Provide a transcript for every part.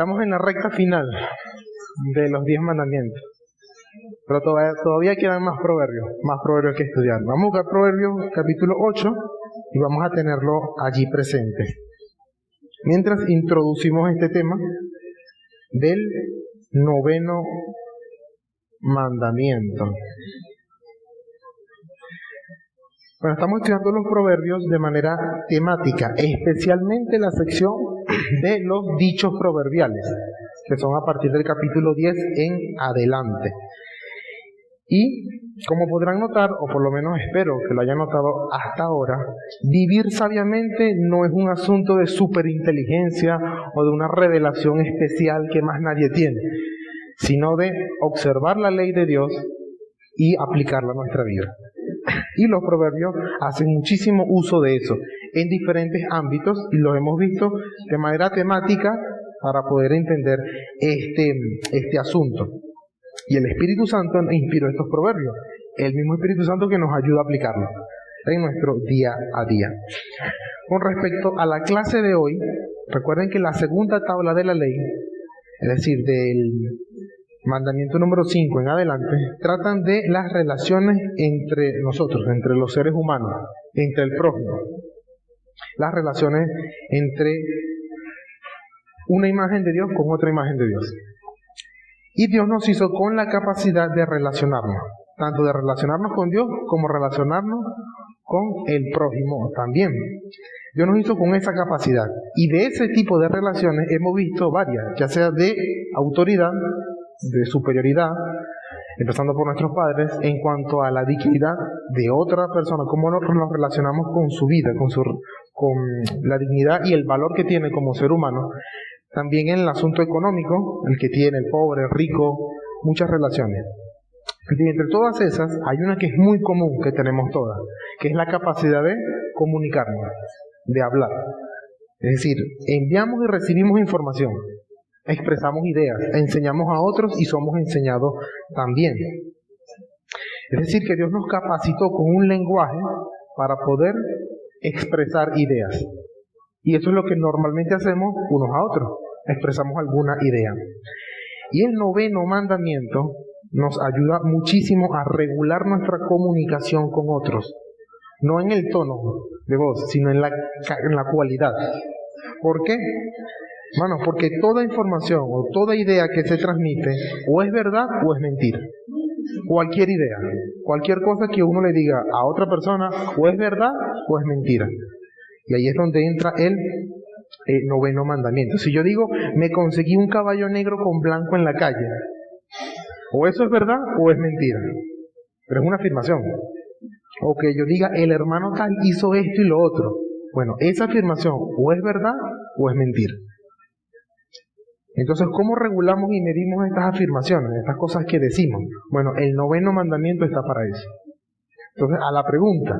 Estamos en la recta final de los 10 mandamientos, pero todavía quedan más proverbios que estudiar. Vamos a buscar Proverbios capítulo 8 y vamos a tenerlo allí presente. Mientras introducimos este tema del 9º mandamiento. Bueno, estamos estudiando los proverbios de manera temática, especialmente la sección de los dichos proverbiales, que son a partir del capítulo 10 en adelante. Y, como podrán notar, o por lo menos espero que lo hayan notado hasta ahora, vivir sabiamente no es un asunto de superinteligencia o de una revelación especial que más nadie tiene, sino de observar la ley de Dios y aplicarla a nuestra vida. Y los proverbios hacen muchísimo uso de eso en diferentes ámbitos y los hemos visto de manera temática para poder entender este asunto. Y el Espíritu Santo inspiró estos proverbios, el mismo Espíritu Santo que nos ayuda a aplicarlos en nuestro día a día. Con respecto a la clase de hoy, recuerden que la segunda tabla de la ley, es decir, del mandamiento número 5 en adelante, tratan de las relaciones entre nosotros, entre los seres humanos, entre el prójimo. Las relaciones entre una imagen de Dios con otra imagen de Dios. Y Dios nos hizo con la capacidad de relacionarnos, tanto de relacionarnos con Dios como relacionarnos con el prójimo también. Dios nos hizo con esa capacidad. Y de ese tipo de relaciones hemos visto varias, ya sea de autoridad, de superioridad, empezando por nuestros padres, en cuanto a la dignidad de otra persona, cómo nosotros nos relacionamos con su vida, con la dignidad y el valor que tiene como ser humano. También en el asunto económico, el que tiene, el pobre, el rico, muchas relaciones. Y entre todas esas, hay una que es muy común, que tenemos todas, que es la capacidad de comunicarnos, de hablar. Es decir, enviamos y recibimos información, expresamos ideas, enseñamos a otros y somos enseñados también. Es decir, que Dios nos capacitó con un lenguaje para poder expresar ideas. Y eso es lo que normalmente hacemos unos a otros, expresamos alguna idea. Y el 9º mandamiento nos ayuda muchísimo a regular nuestra comunicación con otros. No en el tono de voz, sino en la cualidad. ¿Por qué? Bueno, porque toda información o toda idea que se transmite o es verdad o es mentira. Cualquier idea, cualquier cosa que uno le diga a otra persona o es verdad o es mentira. Y ahí es donde entra el 9º mandamiento. Si yo digo, me conseguí un caballo negro con blanco en la calle, o eso es verdad o es mentira. Pero es una afirmación. O que yo diga, el hermano tal hizo esto y lo otro. Bueno, esa afirmación o es verdad o es mentira. Entonces, ¿cómo regulamos y medimos estas afirmaciones, estas cosas que decimos? Bueno, el 9º mandamiento está para eso. Entonces, a la pregunta,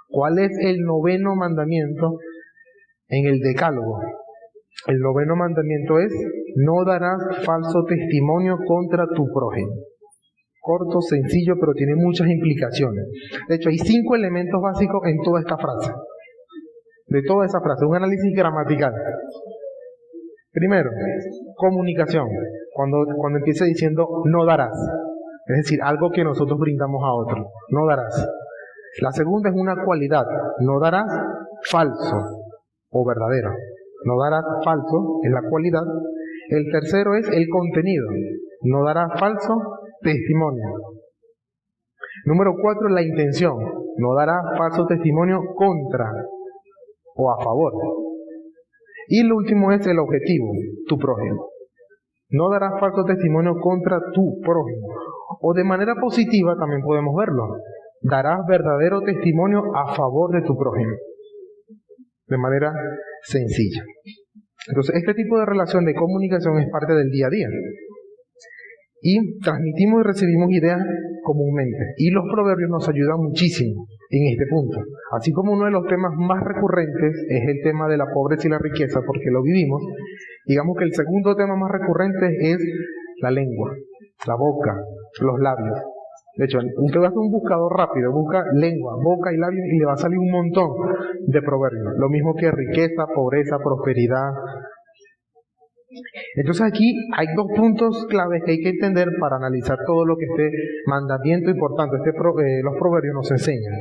¿cuál es el 9º mandamiento en el Decálogo? El 9º mandamiento es, no darás falso testimonio contra tu prójimo. Corto, sencillo, pero tiene muchas implicaciones. De hecho, hay 5 elementos básicos en toda esta frase. De toda esa frase, un análisis gramatical. Primero, comunicación. Cuando empieza diciendo, no darás. Es decir, algo que nosotros brindamos a otro. No darás. La segunda es una cualidad. No darás falso o verdadero. No darás falso es la cualidad. El tercero es el contenido. No darás falso testimonio. Número 4, la intención. No darás falso testimonio contra o a favor. Y el último es el objetivo, tu prójimo. No darás falso testimonio contra tu prójimo. O de manera positiva también podemos verlo. Darás verdadero testimonio a favor de tu prójimo. De manera sencilla. Entonces, este tipo de relación de comunicación es parte del día a día. Y transmitimos y recibimos ideas comúnmente. Y los proverbios nos ayudan muchísimo en este punto. Así como uno de los temas más recurrentes es el tema de la pobreza y la riqueza, porque lo vivimos, digamos que el segundo tema más recurrente es la lengua, la boca, los labios. De hecho, usted va a hacer un buscador rápido, busca lengua, boca y labios y le va a salir un montón de proverbios. Lo mismo que riqueza, pobreza, prosperidad, Entonces aquí hay dos puntos claves que hay que entender para analizar todo lo que este mandamiento importante, los proverbios nos enseñan.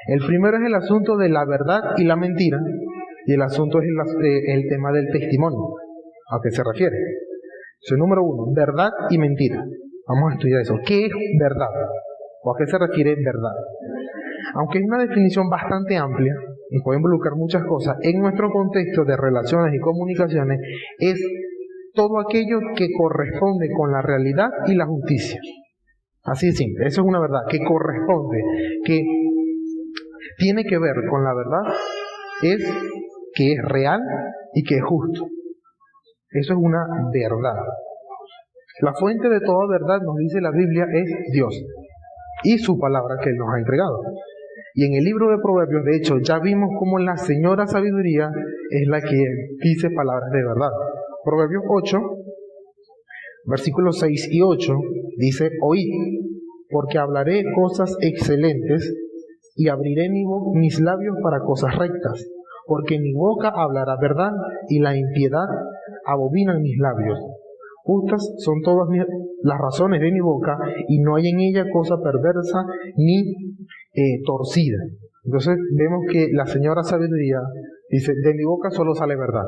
El primero es el asunto de la verdad y la mentira, y el asunto es el tema del testimonio. ¿A qué se refiere? Eso es número uno, verdad y mentira. Vamos a estudiar eso. ¿Qué es verdad? ¿O a qué se refiere verdad? Aunque es una definición bastante amplia y puede involucrar muchas cosas, en nuestro contexto de relaciones y comunicaciones es todo aquello que corresponde con la realidad y la justicia. Así de simple, eso es una verdad, que corresponde, que tiene que ver con la verdad, es que es real y que es justo. Eso es una verdad. La fuente de toda verdad, nos dice la Biblia, es Dios y su palabra que Él nos ha entregado. Y en el libro de Proverbios, de hecho, ya vimos cómo la señora sabiduría es la que dice palabras de verdad. Proverbios 8, versículos 6 y 8, dice: Oíd, porque hablaré cosas excelentes y abriré mis labios para cosas rectas, porque mi boca hablará verdad y la impiedad abominan mis labios. Justas son todas las razones de mi boca y no hay en ella cosa perversa ni torcida. Entonces vemos que la señora sabiduría dice: de mi boca solo sale verdad.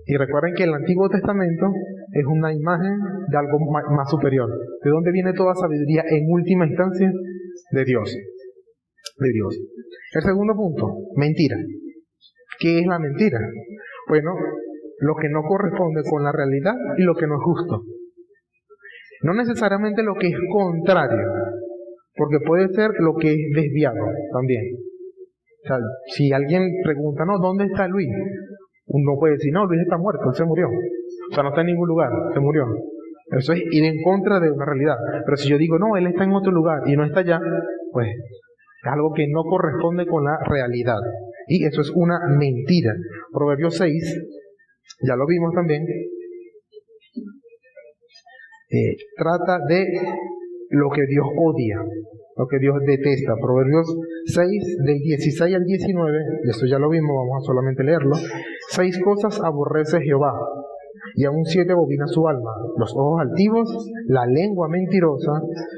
Y recuerden que el Antiguo Testamento es una imagen de algo más superior. ¿De dónde viene toda sabiduría en última instancia? De Dios. De Dios. El segundo punto, mentira. ¿Qué es la mentira? Bueno, lo que no corresponde con la realidad y lo que no es justo. No necesariamente lo que es contrario, porque puede ser lo que es desviado también. O sea, si alguien pregunta, no, ¿dónde está Luis? Uno puede decir, no, Luis está muerto, él se murió. O sea, no está en ningún lugar, se murió. Eso es ir en contra de una realidad. Pero si yo digo, no, él está en otro lugar y no está allá, pues es algo que no corresponde con la realidad. Y eso es una mentira. Proverbios 6, ya lo vimos también, trata de lo que Dios odia, lo que Dios detesta. Proverbios 6, del 16 al 19, y esto ya lo vimos, vamos a solamente leerlo. 6 cosas aborrece Jehová, y aún 7 abomina su alma: los ojos altivos, la lengua mentirosa,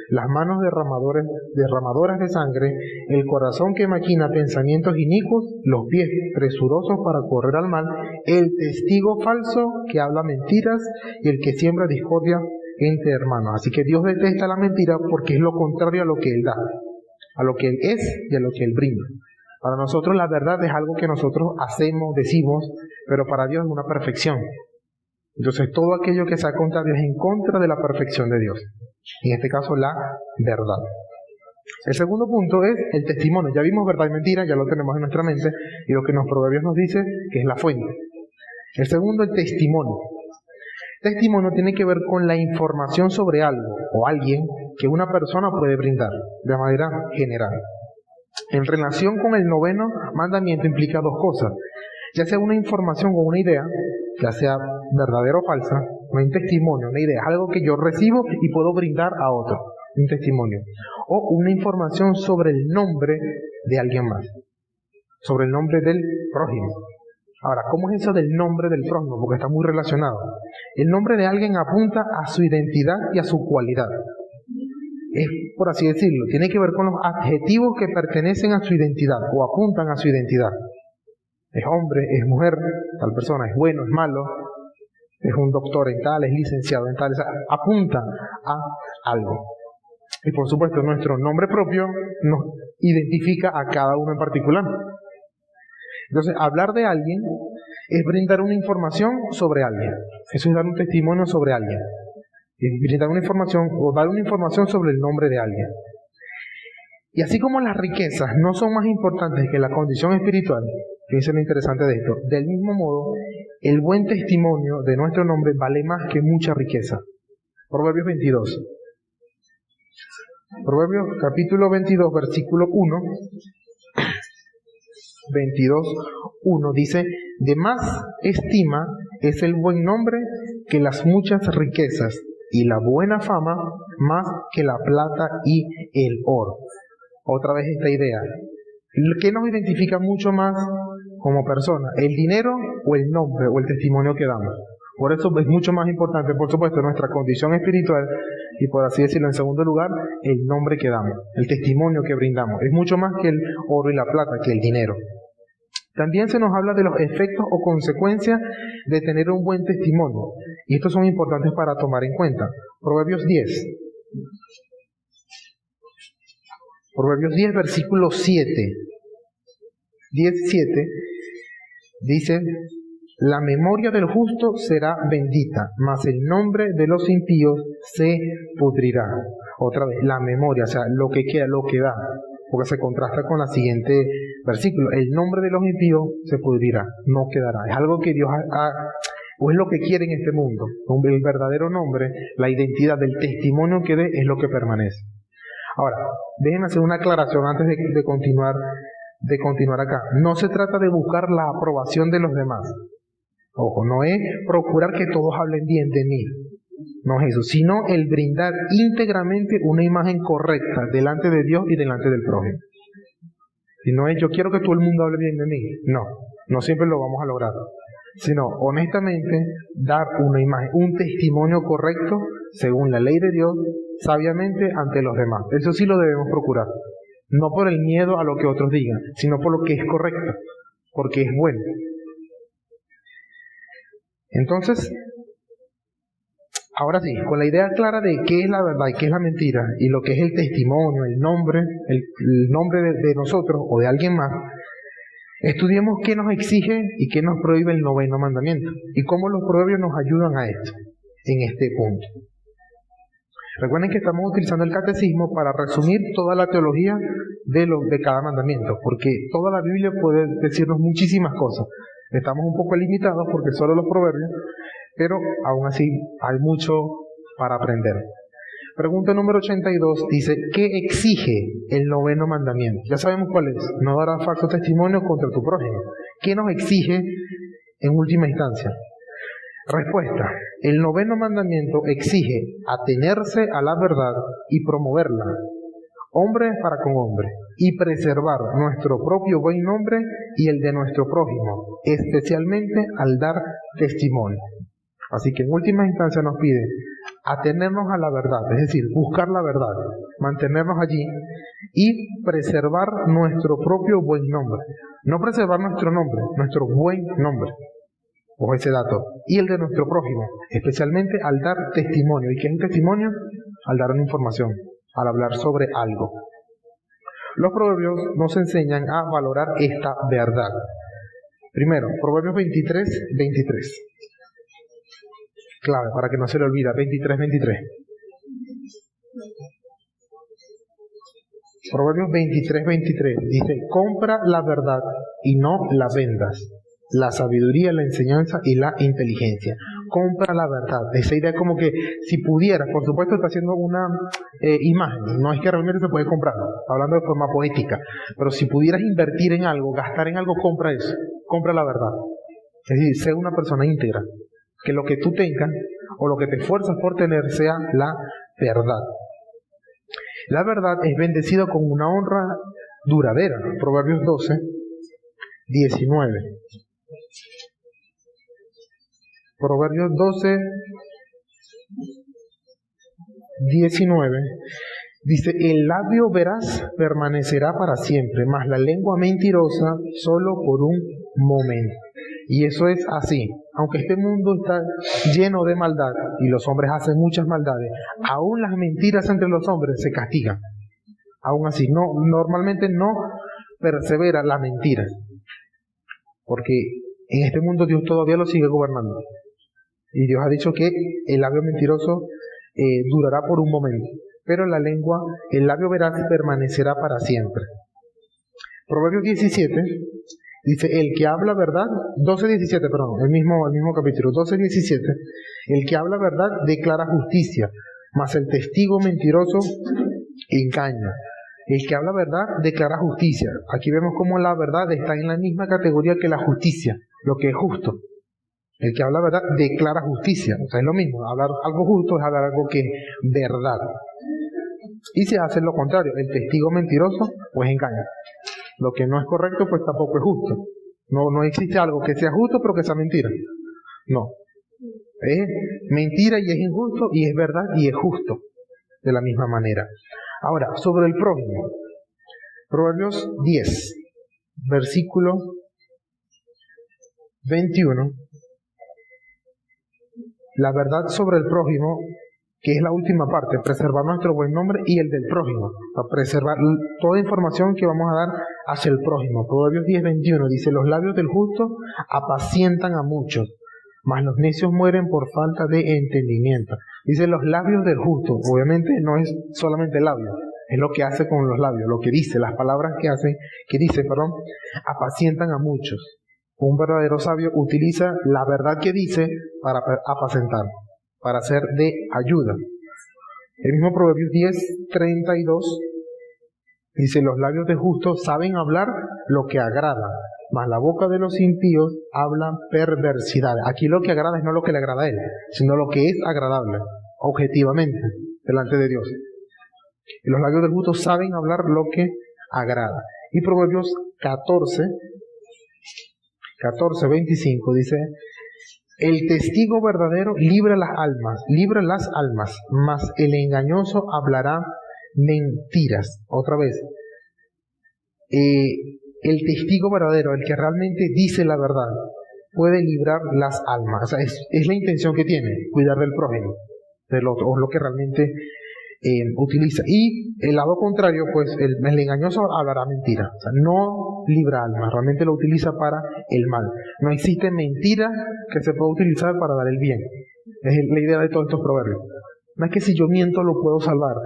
las manos derramadoras de sangre, el corazón que maquina pensamientos inicuos, los pies presurosos para correr al mal, el testigo falso que habla mentiras, y el que siembra discordia entre hermanos. Así que Dios detesta la mentira porque es lo contrario a lo que Él da, a lo que Él es y a lo que Él brinda. Para nosotros la verdad es algo que nosotros hacemos, decimos, pero para Dios es una perfección. Entonces todo aquello que sea contrario es en contra de la perfección de Dios. En este caso la verdad. El segundo punto es el testimonio. Ya vimos verdad y mentira, ya lo tenemos en nuestra mente, y lo que los proverbios nos dice que es la fuente. El segundo, el testimonio. Testimonio tiene que ver con la información sobre algo o alguien que una persona puede brindar de manera general. En relación con el noveno mandamiento implica dos cosas: ya sea una información o una idea, ya sea verdadera o falsa, no hay un testimonio, una idea, es algo que yo recibo y puedo brindar a otro, un testimonio. O una información sobre el nombre de alguien más, sobre el nombre del prójimo. Ahora, ¿cómo es eso del nombre del prójimo? Porque está muy relacionado. El nombre de alguien apunta a su identidad y a su cualidad. Es, por así decirlo, tiene que ver con los adjetivos que pertenecen a su identidad o apuntan a su identidad. Es hombre, es mujer, tal persona es bueno, es malo, es un doctor en tal, es licenciado en tal, o sea, apuntan a algo. Y por supuesto nuestro nombre propio nos identifica a cada uno en particular. Entonces, hablar de alguien es brindar una información sobre alguien. Eso es dar un testimonio sobre alguien. Es brindar una información o dar una información sobre el nombre de alguien. Y así como las riquezas no son más importantes que la condición espiritual, fíjense lo interesante de esto, del mismo modo, el buen testimonio de nuestro nombre vale más que mucha riqueza. Proverbios 22. Proverbios capítulo 22, versículo 1. 22:1 dice: de más estima es el buen nombre que las muchas riquezas, y la buena fama más que la plata y el oro. Otra vez esta idea. ¿Qué nos identifica mucho más como persona? ¿El dinero o el nombre o el testimonio que damos? Por eso es mucho más importante, por supuesto, nuestra condición espiritual y, por así decirlo, en segundo lugar, el nombre que damos, el testimonio que brindamos. Es mucho más que el oro y la plata, que el dinero. También se nos habla de los efectos o consecuencias de tener un buen testimonio. Y estos son importantes para tomar en cuenta. Proverbios 10. Proverbios 10, versículo 7. 10:7 dice: la memoria del justo será bendita, mas el nombre de los impíos se pudrirá. Otra vez, la memoria, o sea, lo que queda, lo que da, porque se contrasta con la siguiente versículo. El nombre de los impíos se pudrirá, no quedará. Es algo que Dios o es lo que quiere en este mundo. El verdadero nombre, la identidad del testimonio que dé, es lo que permanece. Ahora, déjenme hacer una aclaración antes de continuar acá. No se trata de buscar la aprobación de los demás. Ojo, no es procurar que todos hablen bien de mí. No es eso, sino el brindar íntegramente una imagen correcta delante de Dios y delante del prójimo. Y no es yo quiero que todo el mundo hable bien de mí. No, no siempre lo vamos a lograr. Sino, honestamente, dar una imagen, un testimonio correcto, según la ley de Dios, sabiamente ante los demás. Eso sí lo debemos procurar. No por el miedo a lo que otros digan, sino por lo que es correcto, porque es bueno. Entonces, ahora sí, con la idea clara de qué es la verdad y qué es la mentira, y lo que es el testimonio, el nombre de nosotros o de alguien más, estudiemos qué nos exige y qué nos prohíbe el noveno mandamiento, y cómo los proverbios nos ayudan a esto, en este punto. Recuerden que estamos utilizando el catecismo para resumir toda la teología de cada mandamiento, porque toda la Biblia puede decirnos muchísimas cosas. Estamos un poco limitados porque solo los proverbios, pero aún así hay mucho para aprender. Pregunta número 82 dice: ¿qué exige el noveno mandamiento? Ya sabemos cuál es: no darás falso testimonio contra tu prójimo. ¿Qué nos exige en última instancia? Respuesta: el noveno mandamiento exige atenerse a la verdad y promoverla, hombre para con hombre, y preservar nuestro propio buen nombre y el de nuestro prójimo, especialmente al dar testimonio. Así que en última instancia nos pide atenernos a la verdad, es decir, buscar la verdad, mantenernos allí y preservar nuestro propio buen nombre. No preservar nuestro nombre, nuestro buen nombre. Ojo ese dato. Y el de nuestro prójimo, especialmente al dar testimonio. ¿Y qué es el testimonio? Al dar una información, al hablar sobre algo. Los proverbios nos enseñan a valorar esta verdad. Primero, Proverbios 23:23. Clave, para que no se le olvide, 23:23. Proverbios 23:23 dice: compra la verdad y no la vendas, la sabiduría, la enseñanza y la inteligencia. Compra la verdad. Esa idea como que si pudieras, por supuesto está haciendo una imagen, no es que realmente se puede comprar, hablando de forma poética, pero si pudieras invertir en algo, gastar en algo, compra eso, compra la verdad. Es decir, sé una persona íntegra, que lo que tú tengas o lo que te esfuerzas por tener sea la verdad. La verdad es bendecido con una honra duradera. Proverbios 12:19. Proverbios 12:19 dice: el labio veraz permanecerá para siempre, mas la lengua mentirosa solo por un momento. Y eso es así. Aunque este mundo está lleno de maldad y los hombres hacen muchas maldades, aún las mentiras entre los hombres se castigan. Aún así, normalmente no persevera la mentira, porque en este mundo Dios todavía lo sigue gobernando. Y Dios ha dicho que el labio mentiroso durará por un momento, pero el labio veraz permanecerá para siempre. Proverbios 17 dice: el que habla verdad, 12:17, perdón, el mismo capítulo, 12:17, el que habla verdad declara justicia, mas el testigo mentiroso engaña. El que habla verdad declara justicia. Aquí vemos cómo la verdad está en la misma categoría que la justicia, lo que es justo. El que habla verdad declara justicia. O sea, es lo mismo. Hablar algo justo es hablar algo que es verdad. Y se hace lo contrario. El testigo mentiroso, pues engaña. Lo que no es correcto, pues tampoco es justo. No existe algo que sea justo, pero que sea mentira. No. Es mentira y es injusto, y es verdad y es justo, de la misma manera. Ahora, sobre el prójimo. Proverbios 10, versículo 21. La verdad sobre el prójimo, que es la última parte, preservar nuestro buen nombre y el del prójimo, para preservar toda información que vamos a dar hacia el prójimo. Proverbios 10, 21 dice: los labios del justo apacientan a muchos, mas los necios mueren por falta de entendimiento. Dice los labios del justo. Obviamente no es solamente labios, es lo que hace con los labios, lo que dice, las palabras que dice, apacientan a muchos. Un verdadero sabio utiliza la verdad que dice para apacentar, para ser de ayuda. El mismo Proverbios 10, 32 dice: los labios del justo saben hablar lo que agrada, mas la boca de los impíos habla perversidad. Aquí lo que agrada es no lo que le agrada a él, sino lo que es agradable, objetivamente, delante de Dios. Y los labios del justo saben hablar lo que agrada. Y Proverbios 14, 25 dice: el testigo verdadero libra las almas, mas el engañoso hablará mentiras. Otra vez, el testigo verdadero, el que realmente dice la verdad, puede librar las almas. O sea, es la intención que tiene, cuidar del prójimo, del otro, o lo que realmente utiliza. Y el lado contrario, pues el engañoso hablará mentira. O sea, no libra almas, realmente lo utiliza para el mal. No existe mentira que se pueda utilizar para dar el bien. Es la idea de todos estos proverbios. No es que si yo miento lo puedo salvar.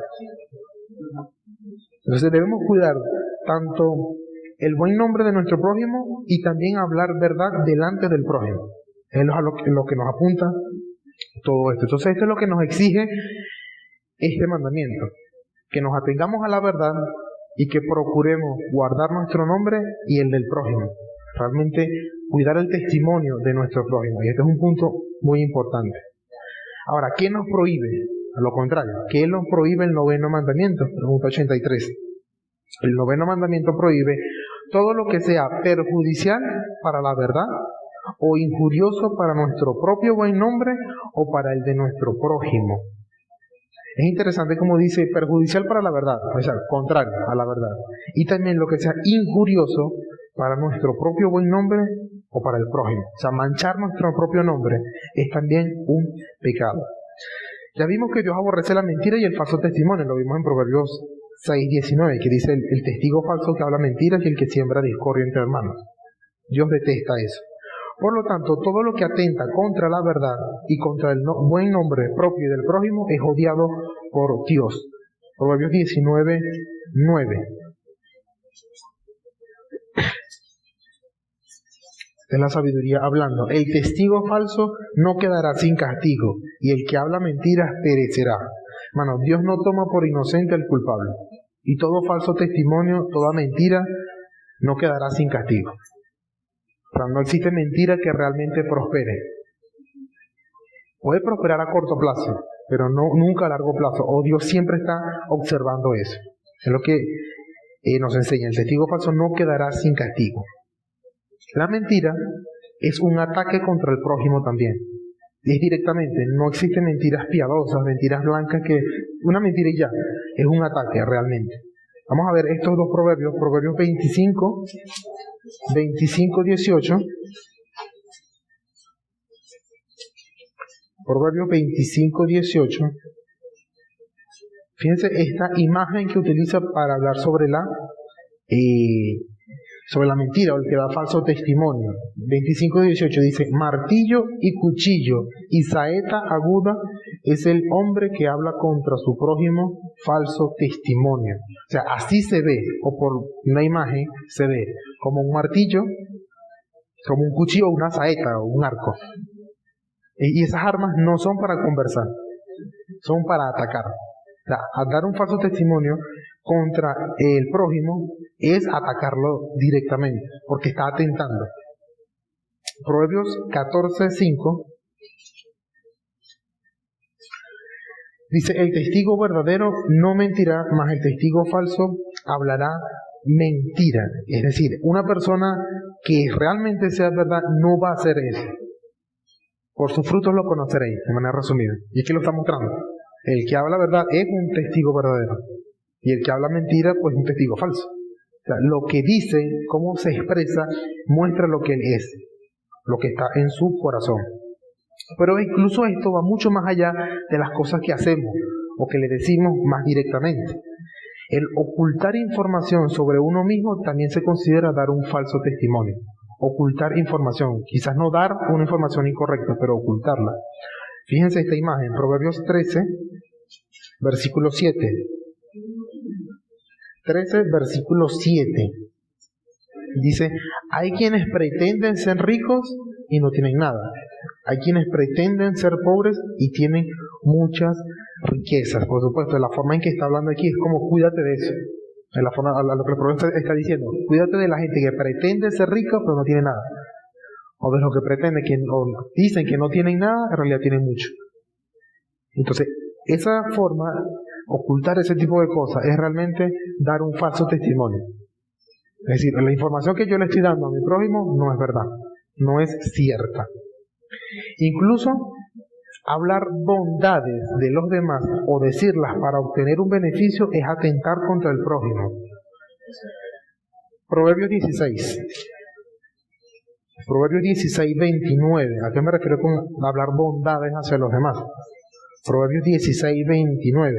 Entonces debemos cuidar tanto el buen nombre de nuestro prójimo y también hablar verdad delante del prójimo. Es lo que nos apunta todo esto. Entonces esto es lo que nos exige este mandamiento, que nos atengamos a la verdad y que procuremos guardar nuestro nombre y el del prójimo. Realmente cuidar el testimonio de nuestro prójimo. Y este es un punto muy importante. Ahora, ¿qué nos prohíbe? A lo contrario, ¿qué nos prohíbe el noveno mandamiento? Pregunta 83. El noveno mandamiento prohíbe todo lo que sea perjudicial para la verdad o injurioso para nuestro propio buen nombre o para el de nuestro prójimo. Es interesante como dice perjudicial para la verdad, o sea, contrario a la verdad. Y también lo que sea injurioso para nuestro propio buen nombre o para el prójimo. O sea, manchar nuestro propio nombre es también un pecado. Ya vimos que Dios aborrece la mentira y el falso testimonio. Lo vimos en Proverbios 6:19, que dice el testigo falso que habla mentiras y el que siembra discordia entre hermanos. Dios detesta eso. Por lo tanto, todo lo que atenta contra la verdad y contra el buen nombre propio y del prójimo es odiado por Dios. Proverbios 19:9. Es la sabiduría hablando. El testigo falso no quedará sin castigo, y el que habla mentiras perecerá. Hermano, Dios no toma por inocente al culpable. Y todo falso testimonio, toda mentira, no quedará sin castigo. O sea, no existe mentira que realmente prospere. Puede prosperar a corto plazo, pero nunca a largo plazo. O Dios siempre está observando eso. Es lo que nos enseña. El testigo falso no quedará sin castigo. La mentira es un ataque contra el prójimo también. Es directamente, no existen mentiras piadosas, mentiras blancas, que una mentira y ya, es un ataque realmente. Vamos a ver estos dos proverbios, Proverbios 25:18. Proverbios 25:18. Fíjense esta imagen que utiliza para hablar sobre la mentira o el que da falso testimonio. 25:18 dice: martillo y cuchillo y saeta aguda es el hombre que habla contra su prójimo falso testimonio. O sea, así se ve, o por una imagen se ve como un martillo, como un cuchillo, una saeta o un arco. Y esas armas no son para conversar, son para atacar. O sea, al dar un falso testimonio contra el prójimo es atacarlo directamente, porque está atentando. Proverbios 14:5 dice: el testigo verdadero no mentirá, mas el testigo falso hablará mentira. Es decir, una persona que realmente sea verdad no va a hacer eso. Por sus frutos lo conoceréis, de manera resumida. Y es que lo está mostrando. El que habla verdad es un testigo verdadero. Y el que habla mentira, pues es un testigo falso. O sea, lo que dice, cómo se expresa, muestra lo que él es, lo que está en su corazón. Pero incluso esto va mucho más allá de las cosas que hacemos o que le decimos más directamente. El ocultar información sobre uno mismo también se considera dar un falso testimonio. Ocultar información, quizás no dar una información incorrecta, pero ocultarla. Fíjense esta imagen, Proverbios 13, versículo 7. 13, versículo 7. Dice, hay quienes pretenden ser ricos y no tienen nada. Hay quienes pretenden ser pobres y tienen muchas riquezas. Por supuesto, la forma en que está hablando aquí es como cuídate de eso. En la forma, a lo que el profesor está diciendo, cuídate de la gente que pretende ser rica pero no tiene nada. O de los que pretenden, o dicen que no tienen nada, en realidad tienen mucho. Entonces, esa forma, ocultar ese tipo de cosas, es realmente dar un falso testimonio. Es decir, la información que yo le estoy dando a mi prójimo no es verdad, no es cierta. Incluso hablar bondades de los demás o decirlas para obtener un beneficio es atentar contra el prójimo. Proverbios 16. Proverbios 16, 29. ¿A qué me refiero con hablar bondades hacia los demás? Proverbios 16, 29.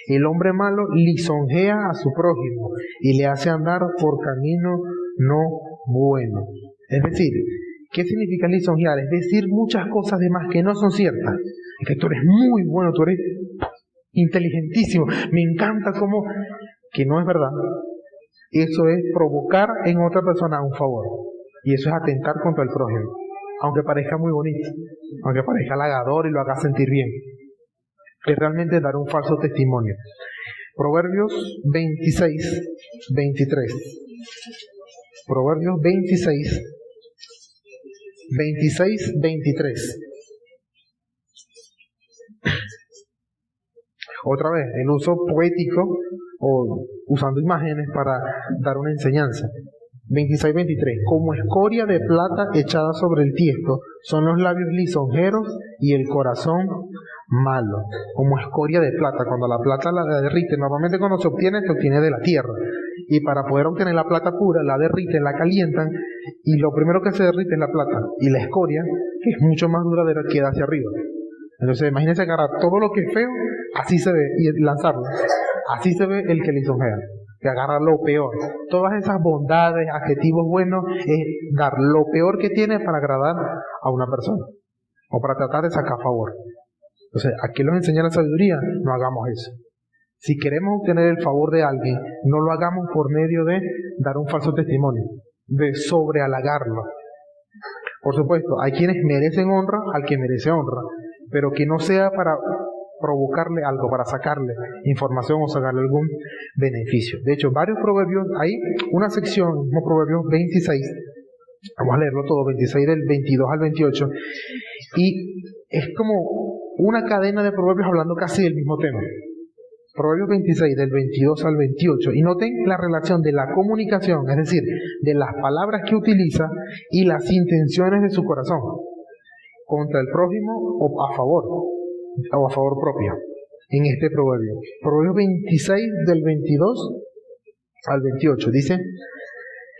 El hombre malo lisonjea a su prójimo y le hace andar por camino no bueno. Es decir, ¿qué significa lisonjear? Es decir muchas cosas de más que no son ciertas. Es que tú eres muy bueno, tú eres inteligentísimo, me encanta cómo... que no es verdad. Eso es provocar en otra persona un favor. Y eso es atentar contra el prójimo. Aunque parezca muy bonito, aunque parezca halagador y lo haga sentir bien. Es realmente dar un falso testimonio. Proverbios 26, 23. Proverbios 26, 26, 23. Otra vez, el uso poético o usando imágenes para dar una enseñanza. 26, 23. Como escoria de plata echada sobre el tiesto son los labios lisonjeros y el corazón malo. Como escoria de plata, cuando la plata la derrite, normalmente cuando se obtiene de la tierra. Y para poder obtener la plata pura, la derriten, la calientan, y lo primero que se derrite es la plata. Y la escoria, que es mucho más duradera, queda hacia arriba. Entonces imagínense agarrar todo lo que es feo, así se ve, y lanzarlo. Así se ve el que lisonjea, que agarra lo peor. Todas esas bondades, adjetivos buenos, es dar lo peor que tiene para agradar a una persona, o para tratar de sacar favor. Entonces, aquí nos enseña la sabiduría, no hagamos eso. Si queremos obtener el favor de alguien, no lo hagamos por medio de dar un falso testimonio, de sobrehalagarlo. Por supuesto, hay quienes merecen honra al que merece honra, pero que no sea para provocarle algo, para sacarle información o sacarle algún beneficio. De hecho, varios proverbios, hay una sección, como Proverbios 26, vamos a leerlo todo, 26 del 22 al 28, y es como una cadena de proverbios hablando casi del mismo tema. Proverbios 26 del 22 al 28, y noten la relación de la comunicación, es decir, de las palabras que utiliza y las intenciones de su corazón, contra el prójimo o a favor propio, en este proverbio. Proverbios 26 del 22 al 28, dice: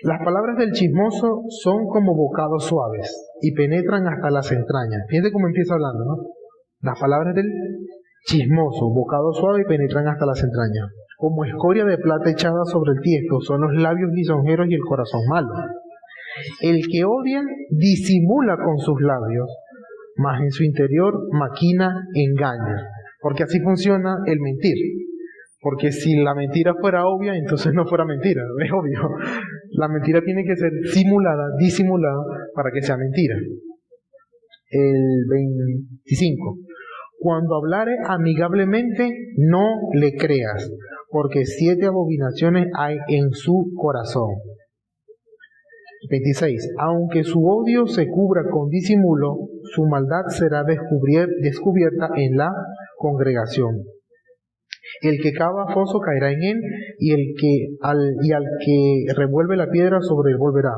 las palabras del chismoso son como bocados suaves y penetran hasta las entrañas. Fíjense cómo empieza hablando, ¿no? Las palabras del chismoso, bocado suave y penetran hasta las entrañas. Como escoria de plata echada sobre el tiesto son los labios lisonjeros y el corazón malo. El que odia disimula con sus labios, mas en su interior maquina engaña. Porque así funciona el mentir. Porque si la mentira fuera obvia, entonces no fuera mentira, es obvio. La mentira tiene que ser simulada, disimulada, para que sea mentira. El 25. Cuando hablare amigablemente, no le creas, porque 7 abominaciones hay en su corazón. 26. Aunque su odio se cubra con disimulo, su maldad será descubierta en la congregación. El que cava foso caerá en él, y al que revuelve la piedra sobre él volverá.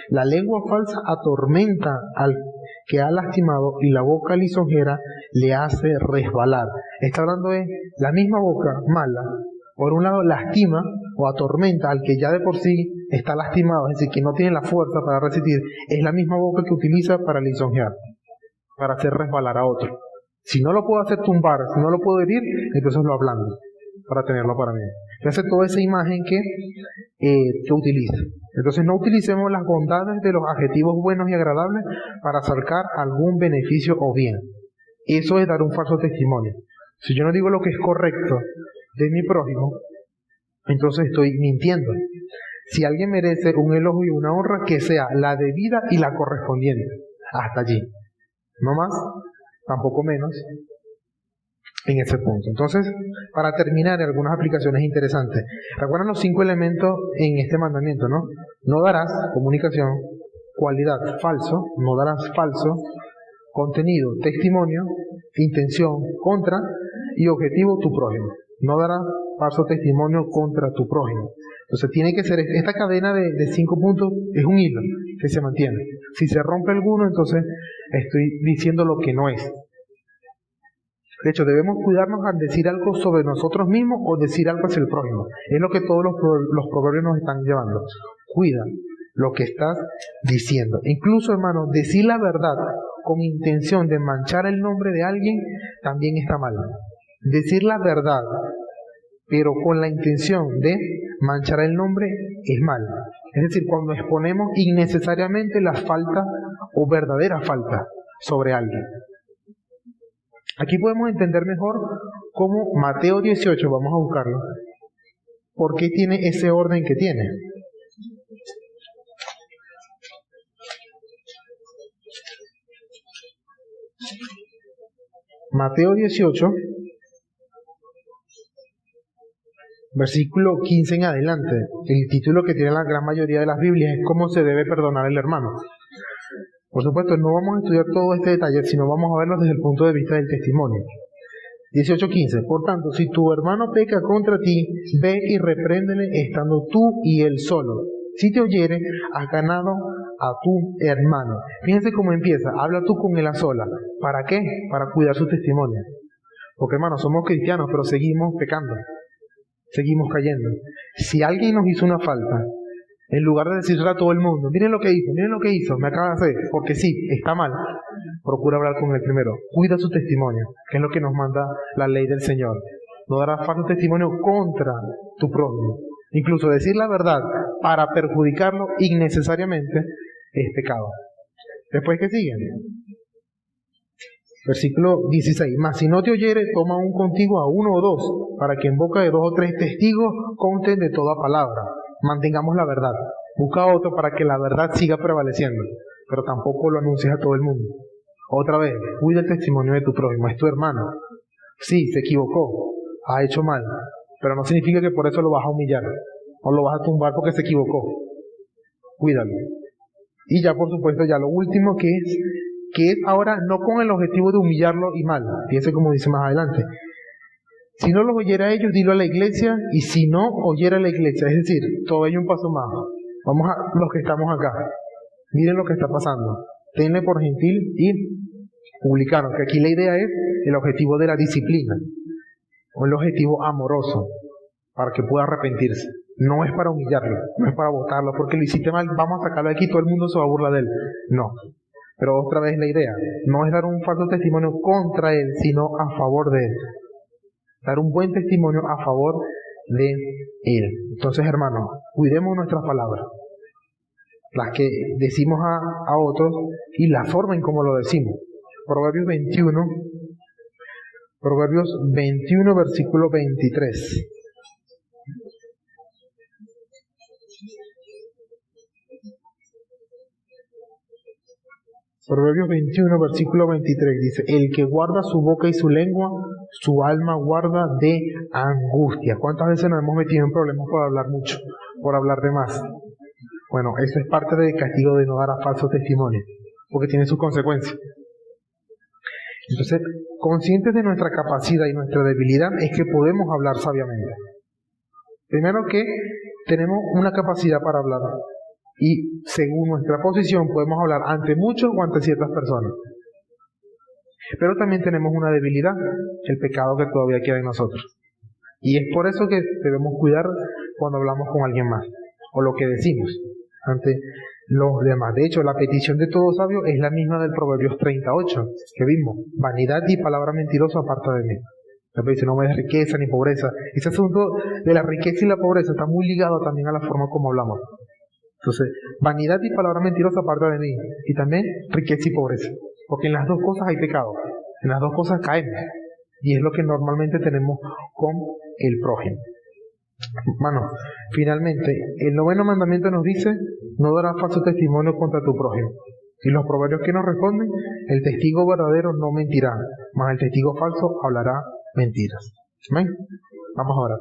La lengua falsa atormenta al que ha lastimado y la boca lisonjera le hace resbalar. Está hablando de la misma boca mala. Por un lado lastima o atormenta al que ya de por sí está lastimado, es decir, que no tiene la fuerza para resistir. Es la misma boca que utiliza para lisonjear, para hacer resbalar a otro. Si no lo puedo hacer tumbar, si no lo puedo herir, entonces lo ablando para tenerlo para mí. Y hace toda esa imagen que utiliza. Entonces no utilicemos las bondades de los adjetivos buenos y agradables para sacar algún beneficio o bien. Eso es dar un falso testimonio. Si yo no digo lo que es correcto de mi prójimo, entonces estoy mintiendo. Si alguien merece un elogio y una honra, que sea la debida y la correspondiente. Hasta allí. No más, tampoco menos, en ese punto. Entonces, para terminar, algunas aplicaciones interesantes. Recuerdan los 5 elementos en este mandamiento, ¿no? No darás, comunicación, cualidad, falso, no darás falso, contenido, testimonio, intención, contra, y objetivo, tu prójimo. No darás falso testimonio contra tu prójimo. Entonces tiene que ser, esta cadena de 5 puntos es un hilo que se mantiene. Si se rompe alguno, entonces estoy diciendo lo que no es. De hecho, debemos cuidarnos al decir algo sobre nosotros mismos o decir algo hacia el prójimo. Es lo que todos los proverbios nos están llevando. Cuida lo que estás diciendo. Incluso, hermano, decir la verdad con intención de manchar el nombre de alguien también está mal. Decir la verdad, pero con la intención de manchar el nombre, es mal. Es decir, cuando exponemos innecesariamente las faltas o verdaderas faltas sobre alguien. Aquí podemos entender mejor cómo Mateo 18, vamos a buscarlo, por qué tiene ese orden que tiene. Mateo 18, versículo 15 en adelante. El título que tiene la gran mayoría de las Biblias es ¿cómo se debe perdonar el hermano? Por supuesto, no vamos a estudiar todo este detalle, sino vamos a verlo desde el punto de vista del testimonio. 18:15. Por tanto, si tu hermano peca contra ti, ve y repréndele estando tú y él solo. Si te oyere, has ganado a tu hermano. Fíjense cómo empieza. Habla tú con él a sola. ¿Para qué? Para cuidar su testimonio. Porque, hermanos, somos cristianos, pero seguimos pecando. Seguimos cayendo. Si alguien nos hizo una falta, en lugar de decirle a todo el mundo, miren lo que hizo, me acaba de hacer, porque sí, está mal, procura hablar con él primero. Cuida su testimonio, que es lo que nos manda la ley del Señor. No darás falso testimonio contra tu prójimo. Incluso decir la verdad para perjudicarlo innecesariamente es pecado. Después, ¿qué sigue? Versículo 16. Mas si no te oyere, toma un contigo a 1 o 2, para que en boca de 2 o 3 testigos conten de toda palabra. Mantengamos la verdad. Busca otro para que la verdad siga prevaleciendo, pero tampoco lo anuncies a todo el mundo. Otra vez, cuida el testimonio de tu prójimo, es tu hermano. Sí, se equivocó, ha hecho mal, pero no significa que por eso lo vas a humillar o lo vas a tumbar porque se equivocó. Cuídalo. Y ya por supuesto, ya lo último que es ahora no con el objetivo de humillarlo y mal, fíjense como dice más adelante. Si no los oyera a ellos, dilo a la iglesia, y si no oyera a la iglesia, es decir, todavía un paso más. Vamos a los que estamos acá. Miren lo que está pasando. Tenle por gentil y publicano, que aquí la idea es el objetivo de la disciplina, o el objetivo amoroso, para que pueda arrepentirse. No es para humillarlo, no es para botarlo, porque lo hiciste mal, vamos a sacarlo de aquí, todo el mundo se va a burlar de él. No. Pero otra vez la idea, no es dar un falso testimonio contra él, sino a favor de él. Dar un buen testimonio a favor de él. Entonces, hermanos, cuidemos nuestras palabras, las que decimos a otros y la forma en cómo lo decimos. Proverbios 21, versículo 23. Proverbios 21, versículo 23 dice: el que guarda su boca y su lengua, su alma guarda de angustia. ¿Cuántas veces nos hemos metido en problemas por hablar mucho, por hablar de más? Bueno, eso es parte del castigo de no dar a falso testimonio, porque tiene sus consecuencias. Entonces, conscientes de nuestra capacidad y nuestra debilidad, es que podemos hablar sabiamente. Primero que tenemos una capacidad para hablar. Y según nuestra posición podemos hablar ante muchos o ante ciertas personas. Pero también tenemos una debilidad, el pecado que todavía queda en nosotros. Y es por eso que debemos cuidar cuando hablamos con alguien más, o lo que decimos ante los demás. De hecho, la petición de todo sabio es la misma del Proverbios 38, que vimos: vanidad y palabra mentirosa aparta de mí. Después dice: no me des riqueza ni pobreza. Ese asunto de la riqueza y la pobreza está muy ligado también a la forma como hablamos. Entonces, vanidad y palabra mentirosa aparta de mí. Y también riqueza y pobreza. Porque en las dos cosas hay pecado. En las dos cosas caemos. Y es lo que normalmente tenemos con el prójimo. Hermanos, finalmente, el 9º mandamiento nos dice: no darás falso testimonio contra tu prójimo. Y los proverbios que nos responden: el testigo verdadero no mentirá, mas el testigo falso hablará mentiras. Amén. Vamos a orar.